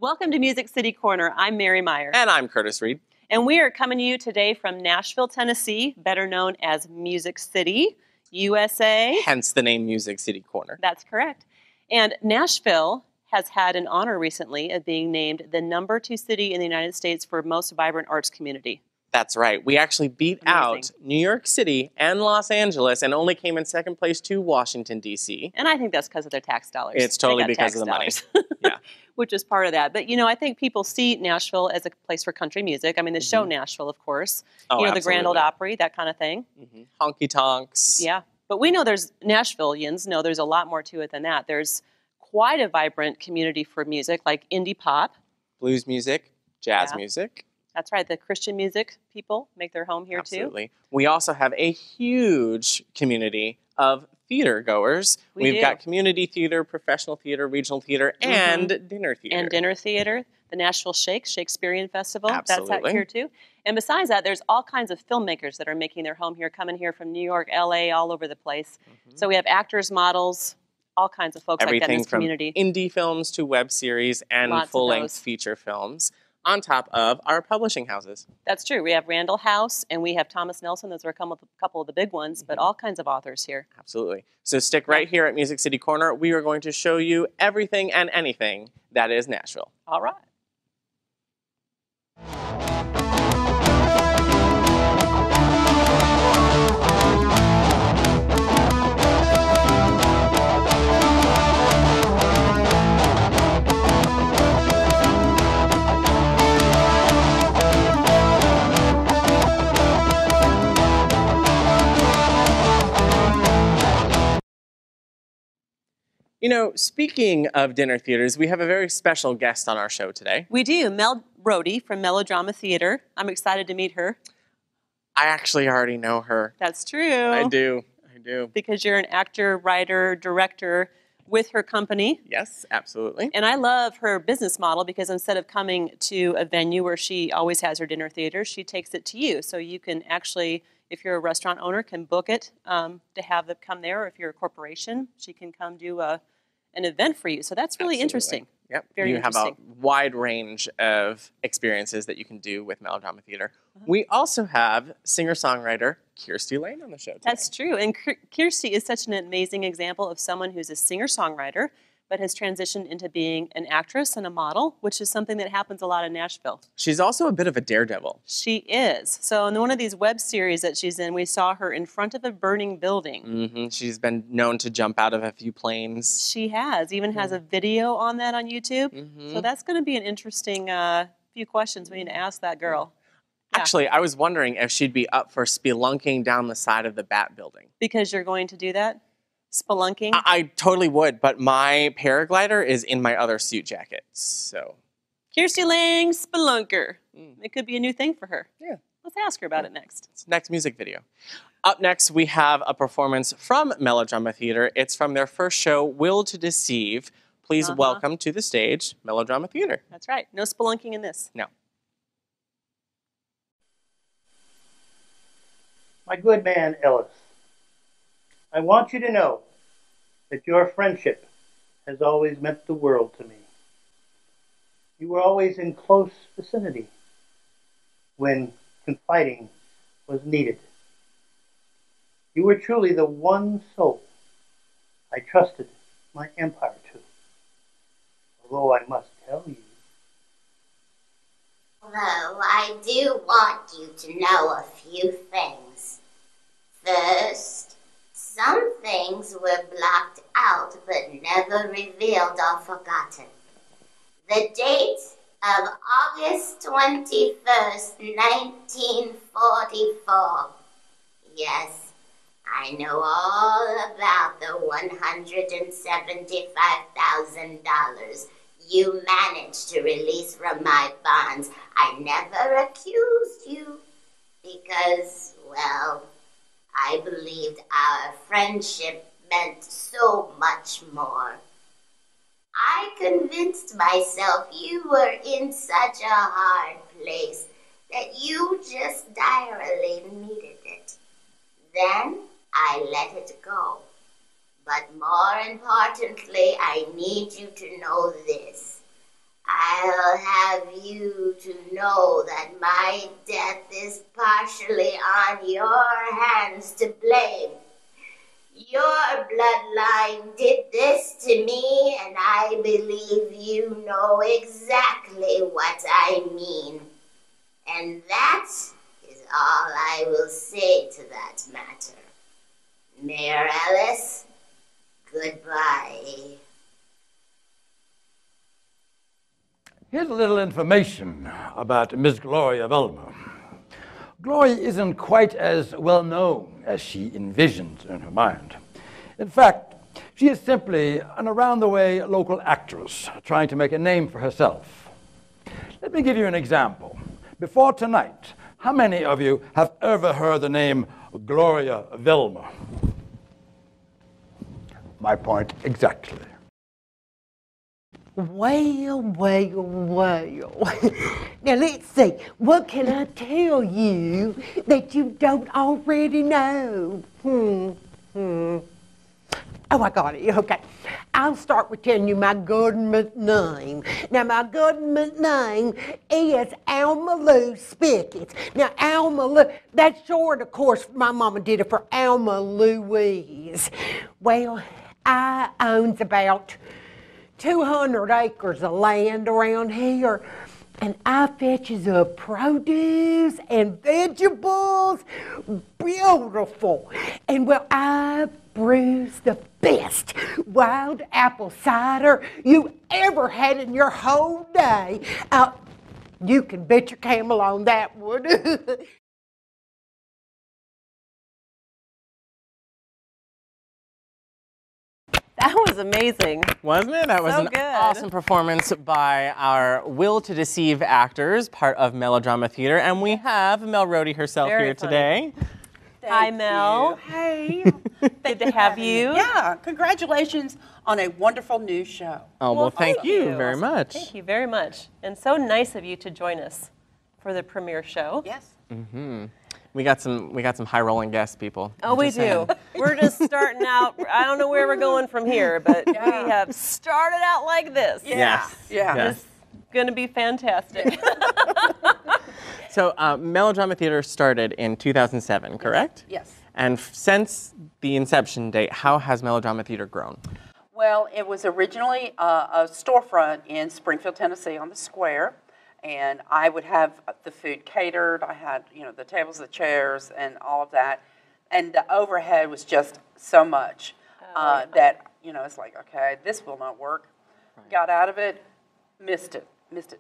Welcome to Music City Corner. I'm Mary Meyer. And I'm Curtis Reed. And we are coming to you today from Nashville, Tennessee, better known as Music City, USA. Hence the name Music City Corner. That's correct. And Nashville has had an honor recently of being named the #2 city in the United States for most vibrant arts community. That's right. We actually beat out New York City and Los Angeles and only came in second place to Washington, D.C. And I think that's because of their tax dollars. It's totally because of the money. Yeah. Which is part of that. But, you know, I think people see Nashville as a place for country music. I mean, the show Nashville, of course. Oh, you know, absolutely. the Grand Ole Opry, that kind of thing. Honky tonks. Yeah. But we know Nashvilleians know there's a lot more to it than that. There's quite a vibrant community for music, like indie pop. Blues music, jazz music. That's right. The Christian music people make their home here, Absolutely. We also have a huge community of theater goers. We've got community theater, professional theater, regional theater, and dinner theater. And dinner theater. The Nashville Shakespearean Festival. Absolutely. That's out here, too. And besides that, there's all kinds of filmmakers that are making their home here, coming here from New York, L.A., all over the place. So we have actors, models, all kinds of folks like that in this community. Everything from indie films to web series and full-length feature films, on top of our publishing houses. That's true. We have Randall House, and we have Thomas Nelson. Those are a couple of the big ones, but all kinds of authors here. Absolutely. So stick right here at Music City Corner. We are going to show you everything and anything that is Nashville. All right. You know, speaking of dinner theaters, we have a very special guest on our show today. We do. Mel Brody from Melodrama Theater. I'm excited to meet her. I actually already know her. That's true. I do. Because you're an actor, writer, director with her company. Yes, absolutely. And I love her business model because instead of coming to a venue where she always has her dinner theater, she takes it to you. So you can actually, if you're a restaurant owner, can book it to have them come there. Or if you're a corporation, she can come do an event for you. So that's really interesting. Yep. Very interesting. You have a wide range of experiences that you can do with Melodrama Theater. We also have singer-songwriter Kirstie Lane on the show today. That's true. And Kirstie is such an amazing example of someone who's a singer-songwriter but has transitioned into being an actress and a model, which is something that happens a lot in Nashville. She's also a bit of a daredevil. She is. So in one of these web series that she's in, we saw her in front of a burning building. She's been known to jump out of a few planes. She has. Even has a video on that on YouTube. So that's going to be an interesting few questions we need to ask that girl. Yeah. Actually, I was wondering if she'd be up for spelunking down the side of the Bat Building. Because you're going to do that? Spelunking? I totally would, but my paraglider is in my other suit jacket, so. Kirstie Lane, spelunker. It could be a new thing for her. Yeah. Let's ask her about it next. It's next music video. Up next, we have a performance from Melodrama Theater. It's from their first show, Will to Deceive. Please welcome to the stage, Melodrama Theater. That's right. No spelunking in this. No. My good man, Ellis, I want you to know that your friendship has always meant the world to me. You were always in close vicinity when confiding was needed. You were truly the one soul I trusted my empire to. Although I must tell you. Although I do want you to know a few things. First, some things were blocked out but never revealed or forgotten. The date of August 21st, 1944. Yes, I know all about the $175,000 you managed to release from my bonds. I never accused you because, well, I believed our friendship meant so much more. I convinced myself you were in such a hard place that you just direly needed it. Then I let it go. But more importantly, I need you to know this. I'll have you to know that my death is partially on your hands to blame. Your bloodline did this to me, and I believe you know exactly what I mean. And that is all I will say to that matter. Mayor Ellis, goodbye. Here's a little information about Miss Gloria Velma. Gloria isn't quite as well known as she envisioned in her mind. In fact, she is simply an around-the-way local actress trying to make a name for herself. Let me give you an example. Before tonight, how many of you have ever heard the name Gloria Velma? My point exactly. Well. Now let's see, what can I tell you that you don't already know? Oh, I got it. Okay. I'll start with telling you my government name. Now, my government name is Alma Lou Spickets. Now, Alma Lou, that's short, of course, my mama did it for Alma Louise. Well, I owns about 200 acres of land around here, and I fetches up produce and vegetables, beautiful. And well, I brews the best wild apple cider you ever had in your whole day. You can bet your camel on that one. That was amazing. Wasn't it? That was So an good. awesome performance by our Will to Deceive actors, part of Melodrama Theater. And we have Mel Roady herself Very here funny. today. Hi, Mel. Hey. Good to have you. Yeah, congratulations on a wonderful new show. Oh, well, thank you very much. Thank you very much. And so nice of you to join us for the premiere show. Yes. We got some high-rolling guests, people. Oh, we do. We're just starting out. I don't know where we're going from here, but we have started out like this. Yes. Yeah. Yes. It's going to be fantastic. So Melodrama Theater started in 2007, correct? Yes. And since the inception date, how has Melodrama Theater grown? Well, it was originally a storefront in Springfield, Tennessee on the square. And I would have the food catered. I had, the tables, the chairs, and all of that. And the overhead was just so much that, it's like, okay, this will not work. Right. Got out of it, missed it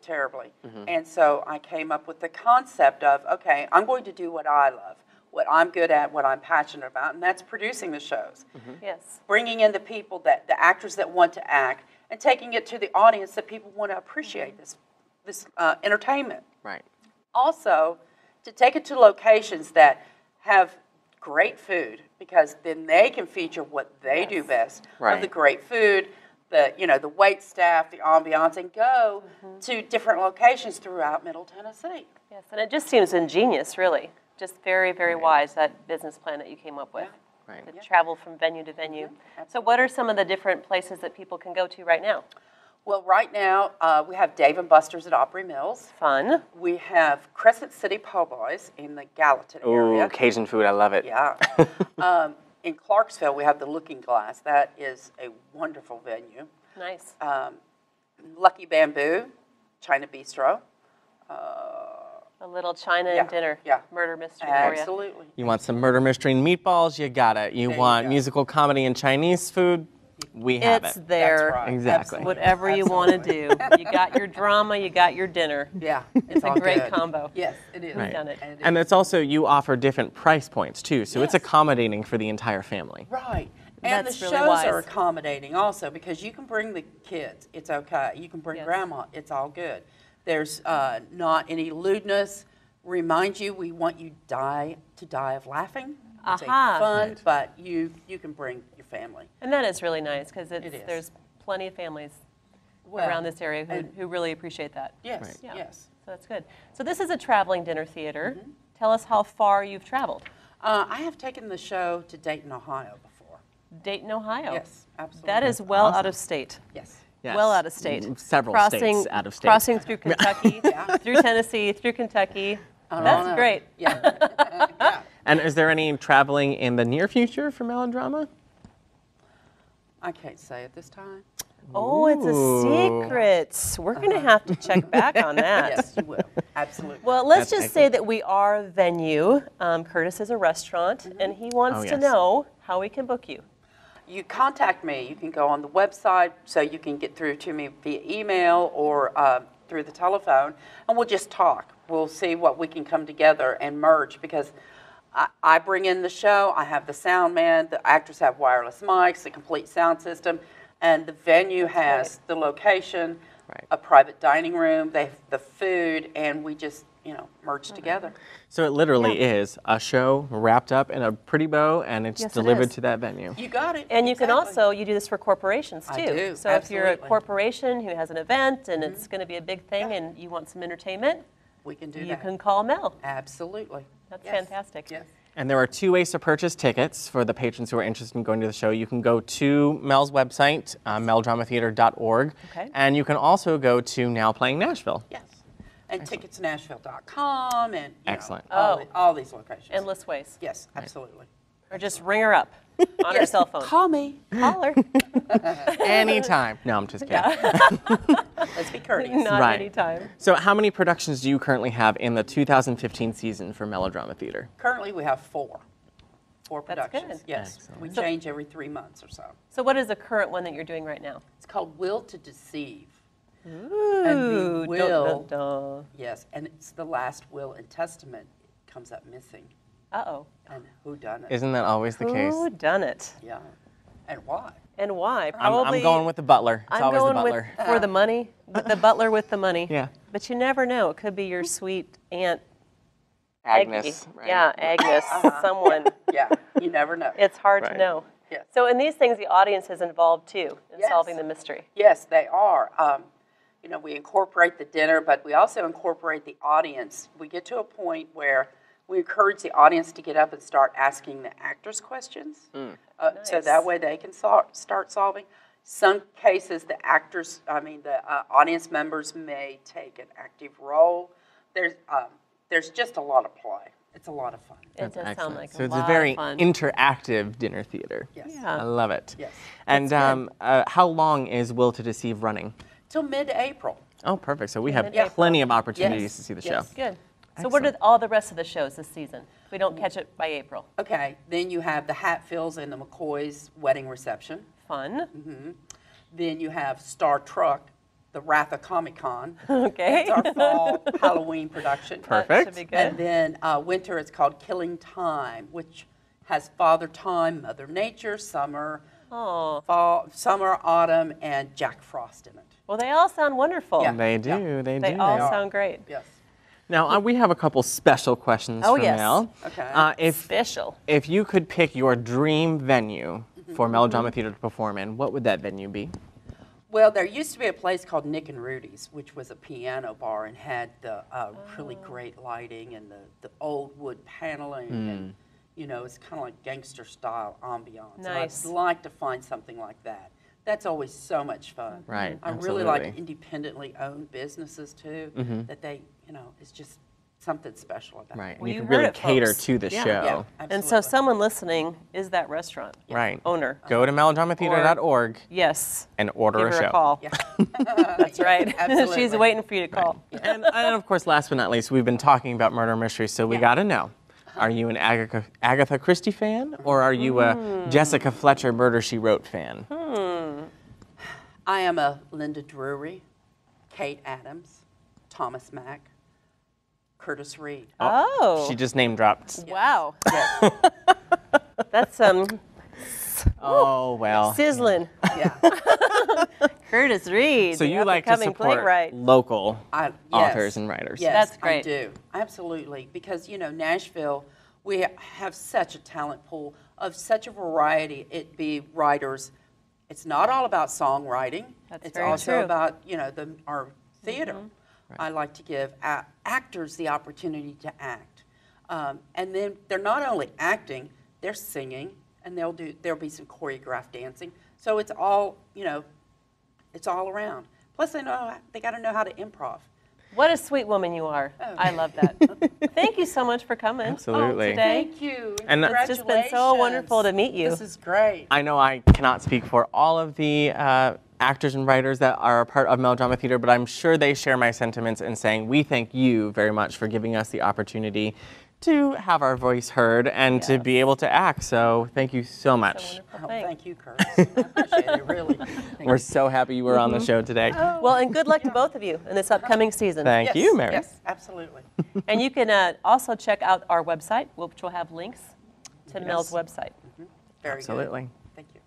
terribly. And so I came up with the concept of, okay, I'm going to do what I love, what I'm good at, what I'm passionate about, and that's producing the shows. Yes. Bringing in the people, the actors that want to act, and taking it to the audience that people want to appreciate this entertainment. Right. Also, to take it to locations that have great food, because then they can feature what they do best. Right. Of the great food, the wait staff, the ambiance, and go to different locations throughout Middle Tennessee. Yes, and it just seems ingenious, really. Just very, very wise, that business plan that you came up with. Right. To travel from venue to venue. So what are some of the different places that people can go to right now? Well, right now, we have Dave & Buster's at Opry Mills. Fun. We have Crescent City Po' Boys in the Gallatin area. Ooh, Cajun food, I love it. Yeah. In Clarksville, we have the Looking Glass. That is a wonderful venue. Nice. Lucky Bamboo, China Bistro. A little China and dinner. Murder mystery for you. Absolutely. You want some murder mystery and meatballs? You got it. You want musical comedy and Chinese food? We have It's it. there. That's right. Exactly. Whatever you want to do. You got your drama, you got your dinner. Yeah. It's a great combo. Yes, it is. We've done it. And it's also, you offer different price points too, so it's accommodating for the entire family. Right. And That's the really shows wise. are accommodating also, because you can bring the kids, it's okay. You can bring grandma, it's all good. There's not any lewdness. Remind you, we want you to die of laughing. It's fun, but you can bring your family. And that is really nice, because is. there's plenty of families around this area who really appreciate that. Yes, Right. Yeah. yes. So that's good. So this is a traveling dinner theater. Tell us how far you've traveled. I have taken the show to Dayton, Ohio before. Dayton, Ohio. Yes, absolutely. That is well out of state. Yes. Yes. well out of state. Several states out of state. Crossing through Kentucky, through Tennessee, through Kentucky. That's great. Yeah. And is there any traveling in the near future for Melodrama? I can't say at this time. Oh, it's a secret. We're going to have to check back on that. Yes, you will. Absolutely. Well, let's That's just say that we are a venue. Curtis is a restaurant, and he wants to know how we can book you. You contact me. You can go on the website, so you can get through to me via email or through the telephone, and we'll just talk. We'll see what we can come together and merge, because I bring in the show. I have the sound man. The actors have wireless mics, the complete sound system, and the venue has the location, a private dining room. They have the food, and we just merge together. So it literally is a show wrapped up in a pretty bow, and it's delivered to that venue. You got it. And you can also, you do this for corporations too. I do, so if you're a corporation who has an event and it's going to be a big thing and you want some entertainment, we can do that. You can call Mel. Absolutely. That's fantastic. Yes. And there are 2 ways to purchase tickets for the patrons who are interested in going to the show. You can go to Mel's website, melodramatheater.org, and you can also go to Now Playing Nashville. Yes. And ticketsnashville.com and Excellent. All these locations. Endless ways. Yes, absolutely. Or just ring her up on her cell phone. Call me. Call her. Anytime. No, I'm just kidding. Let's be courteous. Not anytime. So how many productions do you currently have in the 2015 season for Melodrama Theater? Currently, we have 4. 4 That's productions. good. Yes. Excellent. We change every 3 months or so. So what is the current one that you're doing right now? It's called Will to Deceive. Ooh. And the will, Dun, dun, dun. yes, and it's the last will and testament comes up missing. Uh-oh. And who done it? Isn't that always the case? Who done it? Yeah. And why? And why? I'm going with the butler. It's I'm always the going butler. for the money, with the butler with the money. Yeah. But you never know. It could be your sweet Aunt Agnes. Aggie. Right? Yeah, Agnes, someone. Yeah, you never know. It's hard Right. to know. Yes. So in these things, the audience is involved too in Yes. solving the mystery. Yes, they are. We incorporate the dinner, but we also incorporate the audience. We get to a point where we encourage the audience to get up and start asking the actors questions, so that way they can start solving. Some cases, the audience members may take an active role. There's just a lot of play. It's a lot of fun. It does sound like so a it's lot a very of fun. interactive dinner theater. Yes. Yeah. I love it. Yes. And how long is Will to Deceive running? Till mid-April. Oh, perfect. So we have Mid-April. plenty of opportunities Yes. to see the Yes. show. Good. So what are all the rest of the shows this season? If we don't catch it by April. Okay, then you have the Hatfields and the McCoys wedding reception. Fun. Then you have Star Trek, the Wrath of Comic-Con. Okay. It's our fall Halloween production. Perfect. Should be good. And then winter, it's called Killing Time, which has Father Time, Mother Nature, Summer, Oh. Fall, Summer, Autumn, and Jack Frost in it. Well, they all sound wonderful. Yeah. They do. They They do. all sound great. Yes. Now, we have a couple special questions Oh, for yes. Mel. Okay. Special. If you could pick your dream venue for Melodrama Theater to perform in, what would that venue be? Well, there used to be a place called Nick and Rudy's, which was a piano bar and had the really great lighting and the old wood paneling. And, it's kind of like gangster style ambiance. Nice. And I'd like to find something like that. That's always so much fun. Right, I really like absolutely. independently owned businesses too, that they, it's just something special about Right. it. And Well, you you can heard really it, cater folks. to the show. Yeah, And so absolutely. someone listening is that restaurant Right. owner. Go to melodramatheater.org Yes. and order Give a her show. a call. That's right. Absolutely. She's waiting for you to call. And of course, last but not least, we've been talking about murder mysteries, so we got to know. Are you an Agatha Christie fan, or are you a Jessica Fletcher Murder, She Wrote fan? I am a Linda Drury, Kate Adams, Thomas Mack, Curtis Reed. Oh. She just name dropped. Wow. Yes. That's Oh, well. sizzling. Yeah. Curtis Reed. So the you like to up-and-coming support playwright. local Yes. authors and writers. Yes, That's great. I do. Absolutely. Because, Nashville, we have such a talent pool of such a variety. It be writers. It's not all about songwriting. That's it's very also true. about, our theater. I like to give actors the opportunity to act. And then they're not only acting, they're singing, and there'll be some choreographed dancing. So it's all, It's all around. Plus, they got to know how to improv. What a sweet woman you are. Oh. I love that. Thank you so much for coming. Absolutely. Today. Thank you. And it's just been so wonderful to meet you. This is great. I know I cannot speak for all of the actors and writers that are a part of Melodrama Theater, but I'm sure they share my sentiments in saying we thank you very much for giving us the opportunity to have our voice heard and to be able to act. So thank you so much. Thank you, Kirstie. I appreciate it, really. We're so happy you were on the show today. Well, and good luck to both of you in this upcoming season. Thank you, Mary. Yes, absolutely. And you can also check out our website, which will have links to Mel's website. Very Absolutely. good. Thank you.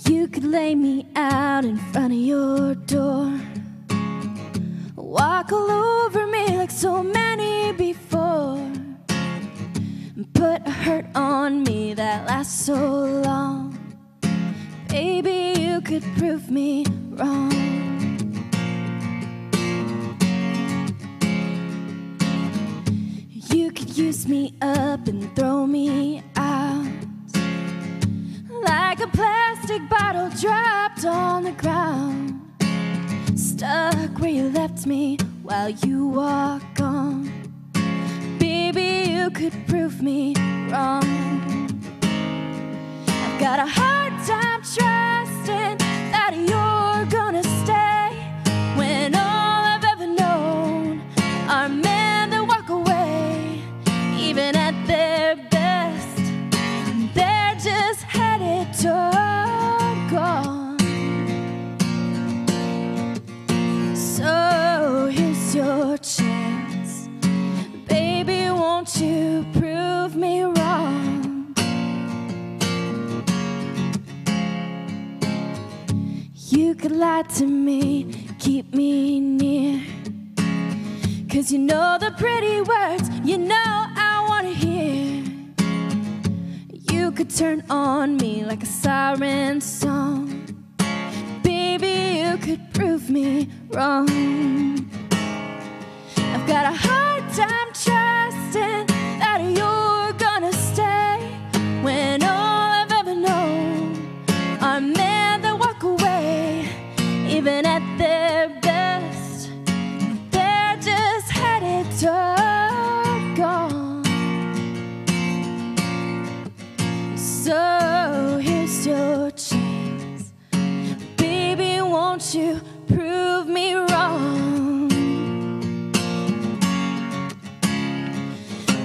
You could lay me out in front of your door, walk all over me like so many before, and put a hurt on me that lasts so long. Baby, you could prove me wrong. You could use me up and throw me out like a plastic bottle dropped on the ground, stuck where you left me while you walk on. Baby, you could prove me wrong. I've got a hard time trusting that you're gonna stay when all I've ever known are men that walk away, even at their best. They're just headed toward gone. So here's your chance, baby, won't you prove me wrong? You could lie to me, keep me near, 'cause you know the pretty words, you know I wanna hear. You could turn on me like a siren song, baby, you could prove me wrong. I've got a hard time trusting that you're gonna stay when all I've ever known are men that walk away, even at their best. They're just headed toward gone. So here's your chance, baby, won't you prove me wrong?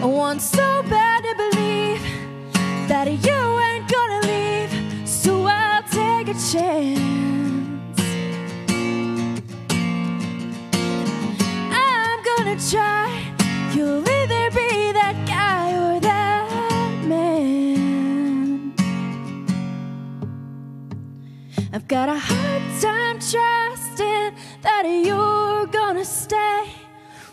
I want so bad to believe that you ain't gonna leave, so I'll take a chance. I'm gonna try, you'll either be that guy or that man. I've got a hard time trusting that you're gonna stay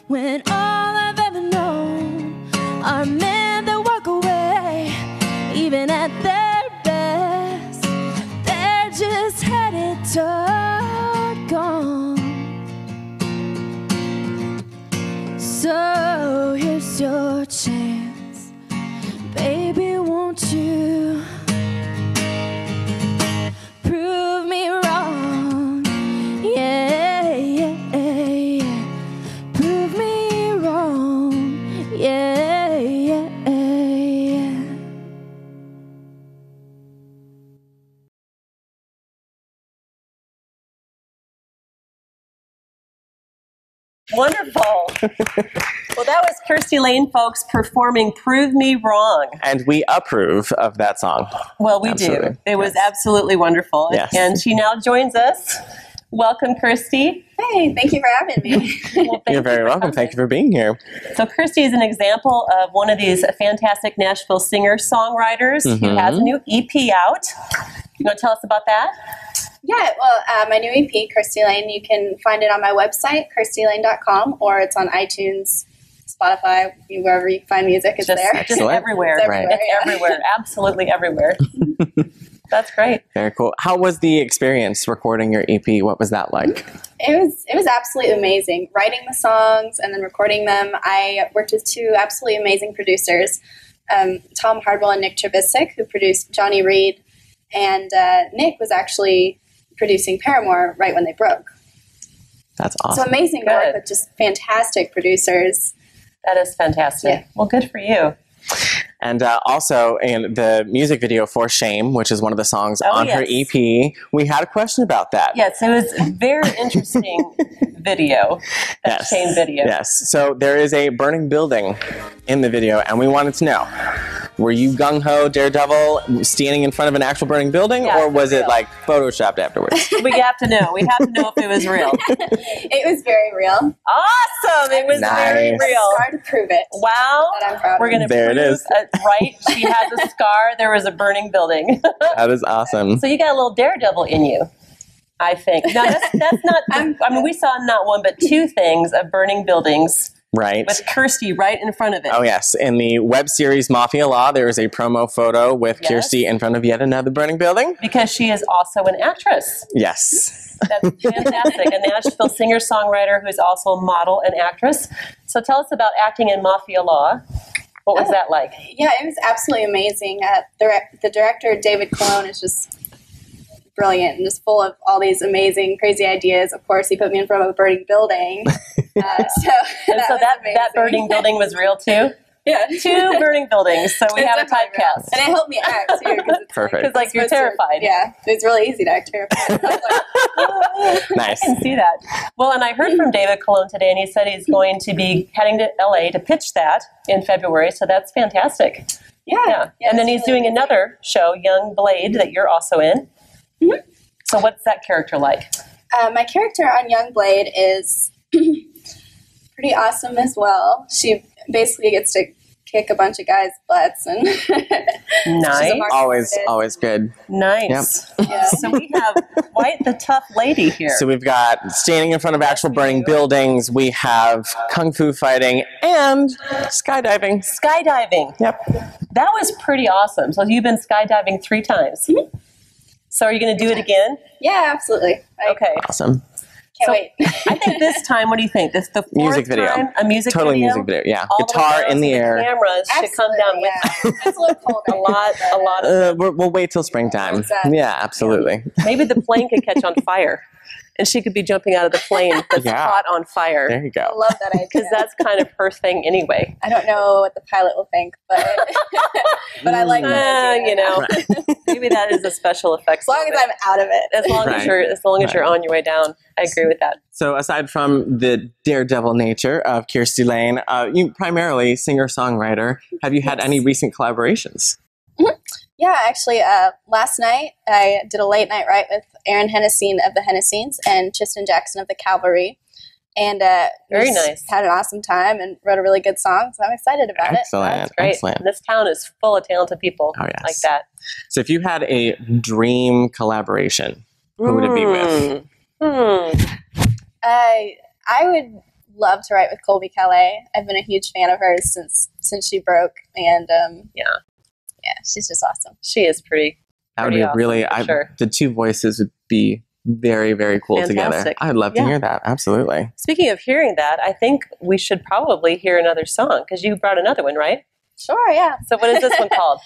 when all I've ever known are men that walk away, even at their best. They're just headed toward gone. So here's your chance, baby, won't you prove me wrong? Yeah, yeah, yeah. Prove me wrong. Yeah, yeah, yeah. Wonderful. Well, that was Kirstie Lane, folks, performing Prove Me Wrong. And we approve of that song. Well, we Absolutely. do. It was absolutely wonderful. Yes. And she now joins us. Welcome, Kirstie. Hey, thank you for having me. Well, You're very welcome. Thank you for being here. So Kirstie is an example of one of these fantastic Nashville singer-songwriters who has a new EP out. You want to tell us about that? Yeah, well, my new EP, Kirstie Lane, you can find it on my website, kirstielane.com, or it's on iTunes, Spotify, wherever you find music, it's there. Just everywhere. It's everywhere, It's everywhere. Absolutely everywhere. That's great. Very cool. How was the experience recording your EP? What was that like? It was absolutely amazing. Writing the songs and then recording them. I worked with two absolutely amazing producers, Tom Hardwell and Nick Trubisik, who produced Johnny Reed, and Nick was actually producing Paramore right when they broke. That's awesome. So amazing to work with just fantastic producers. That is fantastic. Yeah. Well, good for you. And also in the music video for Shame, which is one of the songs on her EP, we had a question about that. Yes, it was a very interesting video. That Shame video. Yes. So there is a burning building in the video, and we wanted to know, were you gung-ho daredevil standing in front of an actual burning building, or was it like photoshopped afterwards? We have to know. We have to know if it was real. It was very real. Awesome. It was very real. It's hard to prove it. Wow. But I'm proud. We're going to There it prove is. Right. She has a scar. There was a burning building. That is awesome. So you got a little daredevil in you, I think. Now, that's not, I mean, we saw not one, but two things of burning buildings. Right. With Kirstie right in front of it. Oh, yes. In the web series Mafia Law, there is a promo photo with Kirstie in front of yet another burning building. Because she is also an actress. Yes. That's fantastic. A Nashville singer-songwriter who's also a model and actress. So tell us about acting in Mafia Law. What was that like? Yeah, it was absolutely amazing. The director, David Colon, is just brilliant and just full of all these amazing, crazy ideas. Of course, he put me in front of a burning building. So that burning building was real too? Yeah. Two burning buildings, so we have a typecast. And it helped me act too. Perfect. Because you're terrified. Yeah, it's really easy to act terrified. Nice. I can see that. Well, and I heard from David Colon today, and he said he's going to be heading to LA to pitch that in February, so that's fantastic. Yeah. And then he's doing another show, Young Blade, that you're also in. Mm-hmm. So what's that character like? My character on Young Blade is pretty awesome as well. She basically gets to kick a bunch of guys' butts. And nice. Always good. Nice. Yep. Yeah. So we have quite the tough lady here. So we've got standing in front of actual burning buildings. We have kung fu fighting and skydiving. Skydiving. Yep. That was pretty awesome. So you've been skydiving 3 times. Mm-hmm. So are you going to do it again? Yeah, absolutely. Okay. Awesome. Can't wait. I think this time, what do you think? This the fourth music video. time a music totally video? Music video. Yeah. All Guitar in the air. The cameras should come down with It's a little cold. a lot of we'll wait till springtime. Exactly. Yeah, absolutely. maybe the plane could catch on fire. And she could be jumping out of the plane that's caught on fire. There you go. I love that idea. Because that's kind of her thing anyway. I don't know what the pilot will think, but but I like that idea. You know, maybe that is a special effects. As long as I'm out of it. As long as you're on your way down. I agree with that. So aside from the daredevil nature of Kirstie Lane, you primarily singer-songwriter. Have you had any recent collaborations? Mm-hmm. Yeah, actually, last night I did a late night write with Aaron Hennessy of the Hennessy's and Tristan Jackson of the Cavalry. And very nice. Had an awesome time and wrote a really good song, so I'm excited about it. That's great. Excellent. This town is full of talented people like that. So if you had a dream collaboration, who would it be with? I would love to write with Colby Calais. I've been a huge fan of hers since she broke, and yeah, she's just awesome. She is pretty. That would be awesome, really. sure. The two voices would be very, very cool Fantastic. together. I'd love to hear that. Absolutely. Speaking of hearing that, I think we should probably hear another song because you brought another one, right? Sure, yeah. So what is this one called?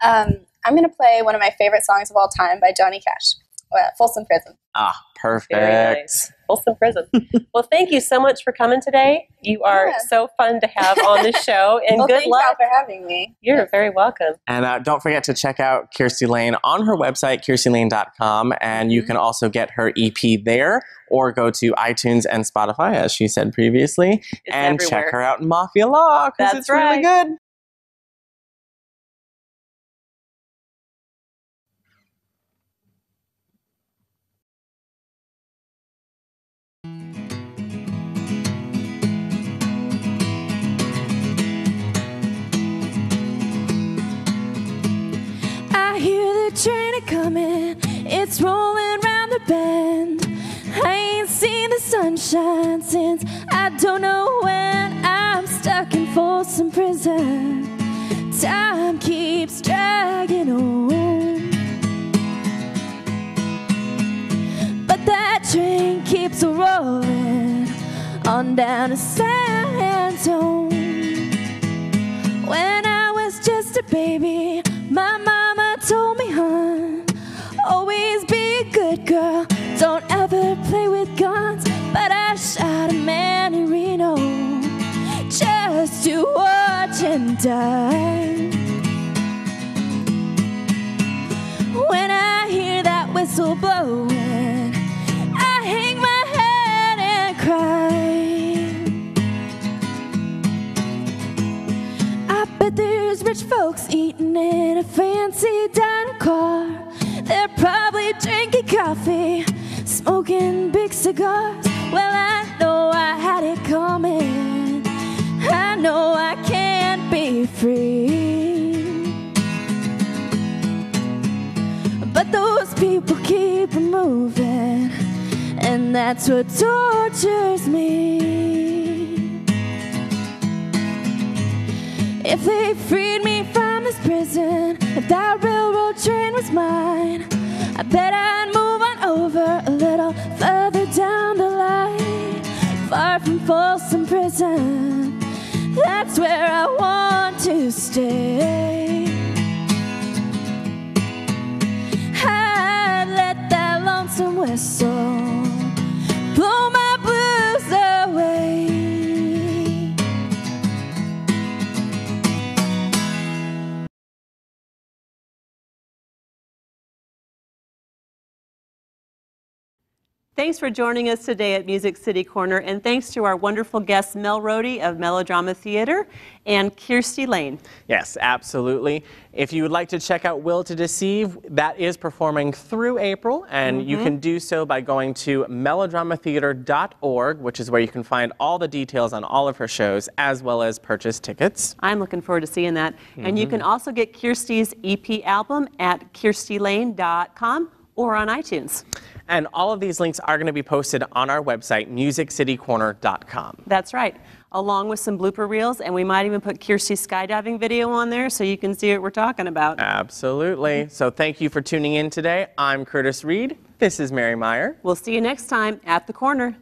I'm going to play one of my favorite songs of all time by Johnny Cash, Folsom Prison. Ah, perfect. Very nice. Folsom Prison. Well, thank you so much for coming today. You are so fun to have on the show, and good luck. Thank you for having me. You're very welcome. And don't forget to check out Kirstie Lane on her website, kirstielane.com, and you can also get her EP there, or go to iTunes and Spotify, as she said previously, and everywhere. check her out in Mafia Law, because it's really good. I hear the train a-comin', it's rolling round the bend. I ain't seen the sunshine since I don't know when. I'm stuck stuck in Folsom Prison. Time keeps dragging on, but that train keeps rolling on down to San Antone. When I was just a baby, my mama told me, hon, always be a good girl, don't ever play with guns. But I shot a man in Reno just to watch him die. When I hear that whistle blowing, I hang my head and cry. I bet there's rich folks eating in a fancy dining car. They're probably drinking coffee, smoking big cigars. Well, I know I had it coming. I know I can't be free. But those people keep moving, and that's what tortures me. If they freed me from this prison, if that railroad train was mine, I bet I'd move on over a little further down the line, far from Folsom Prison. That's where I want to stay. I'd let that lonesome whistle blow my blues away. Thanks for joining us today at Music City Corner, and thanks to our wonderful guests Mel Roady of Melodrama Theater and Kirstie Lane. Yes, absolutely. If you would like to check out Will to Deceive, that is performing through April, and you can do so by going to melodramatheater.org, which is where you can find all the details on all of her shows, as well as purchase tickets. I'm looking forward to seeing that. And you can also get Kirstie's EP album at kirstielane.com or on iTunes. And all of these links are going to be posted on our website, musiccitycorner.com. That's right, along with some blooper reels, and we might even put Kirstie's skydiving video on there so you can see what we're talking about. Absolutely. So thank you for tuning in today. I'm Curtis Reed. This is Mary Meyer. We'll see you next time at the corner.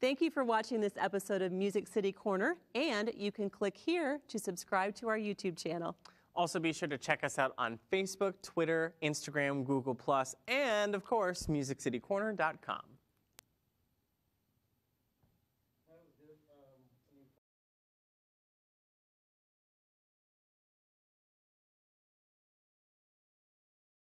Thank you for watching this episode of Music City Corner, and you can click here to subscribe to our YouTube channel. Also, be sure to check us out on Facebook, Twitter, Instagram, Google+, and of course, musiccitycorner.com.